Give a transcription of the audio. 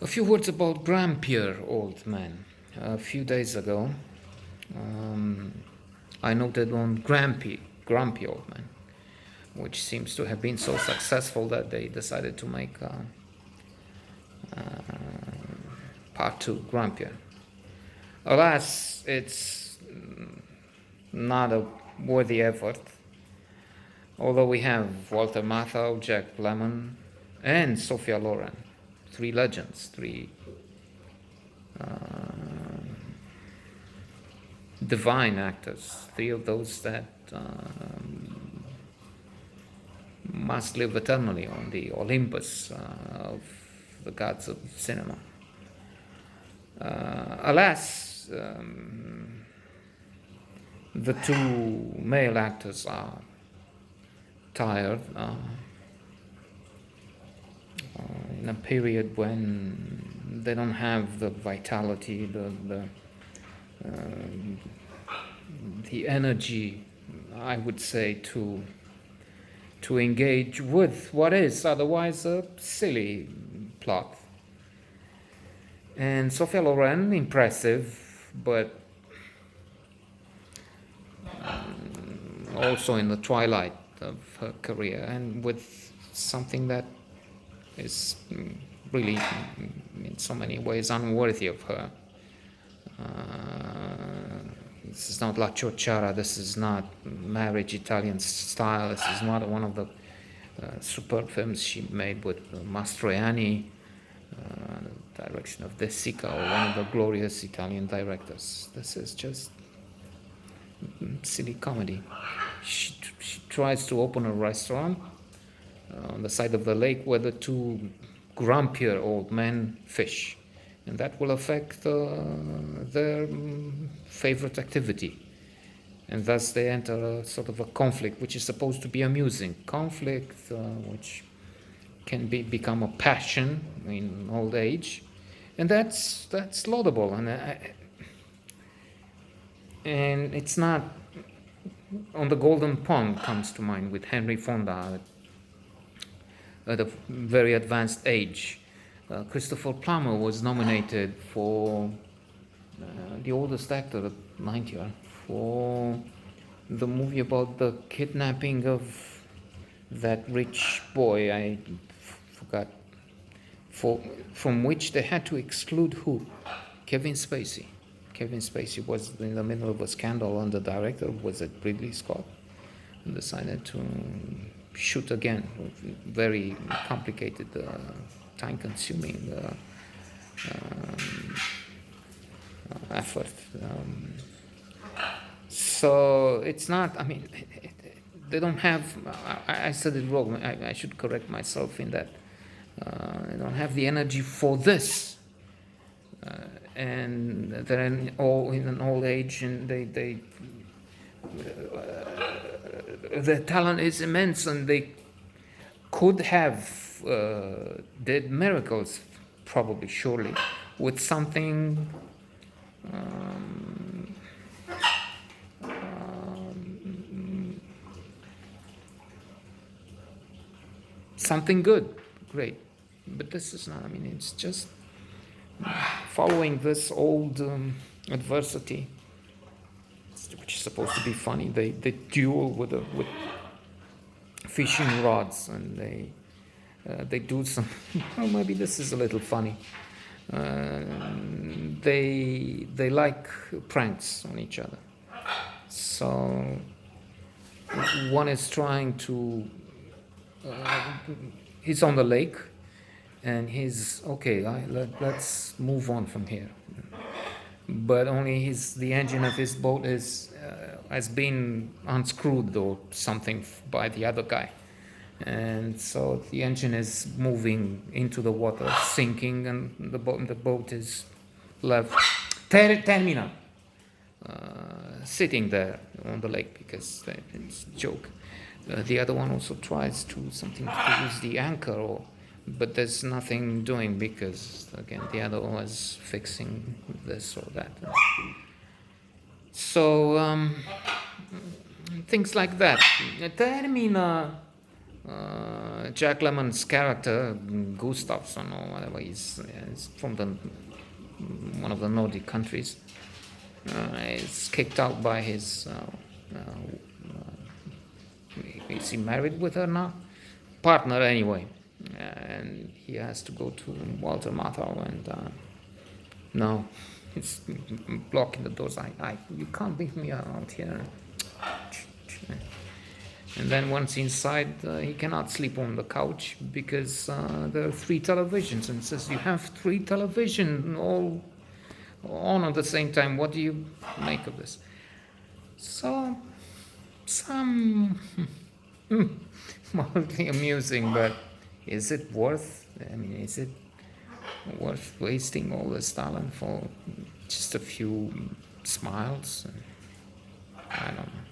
A few words about Grumpier Old Men. A few days ago, um, I noted on Grumpy Old Men, which seems to have been so successful that they decided to make part two, Grumpier. Alas, it's not a worthy effort. Although we have Walter Matthau, Jack Lemmon, and Sophia Loren, three legends, three divine actors, three of those that must live eternally on the Olympus of the gods of cinema. Alas, the two male actors are tired in a period when they don't have the vitality, the energy, I would say, to engage with what is otherwise a silly plot. And Sophia Loren, impressive, but also in the twilight of her career, and with something that is really, in so many ways, unworthy of her. This is not La Ciociara, this is not Marriage Italian Style, this is not one of the superb films she made with Mastroianni, direction of De Sica, or one of the glorious Italian directors. This is just silly comedy. She tries to open a restaurant on the side of the lake where the two grumpier old men fish, and that will affect their favorite activity, and thus they enter a sort of a conflict which is supposed to be amusing conflict, which can become a passion in old age, and that's laudable, and it's not. On the Golden Pond comes to mind with Henry Fonda at a very advanced age. Christopher Plummer was nominated for the oldest actor at 90 for the movie about the kidnapping of that rich boy, I forgot, from which they had to exclude who? Kevin Spacey. Kevin Spacey was in the middle of a scandal, and the director was at Ridley Scott, and decided to shoot again. Very complicated, time-consuming effort. So it's not. I mean, they don't have. I said it wrong. I should correct myself in that. They don't have the energy for this. And they're in an old age, and their talent is immense, and they could have did miracles, probably, surely, with something something good, great. But this is not. I mean, it's just following this old adversity, which is supposed to be funny. They duel with fishing rods, and they do some. Well, maybe this is a little funny. They like pranks on each other. So one is trying to. He's on the lake, and he's okay. Let's move on from here. But only the engine of his boat has been unscrewed or something by the other guy, and so the engine is moving into the water, sinking, and the boat is left terminal, sitting there on the lake because it's a joke. The other one also tries to use the anchor, but there's nothing doing because again the other one was fixing this or that. So things like that. Termina Jack Lemon's character, Gustafsson or whatever, is from one of the Nordic countries. Is kicked out by his. Is he married with her now? Partner anyway, and he has to go to Walter Matthau, and no, it's blocking the doors. You can't leave me out here. And then once inside, he cannot sleep on the couch because there are 3 televisions, and says you have 3 television all on at the same time. What do you make of this? So some mildly amusing, but is it worth? I mean, is it worth wasting all this talent for just a few smiles? I don't know.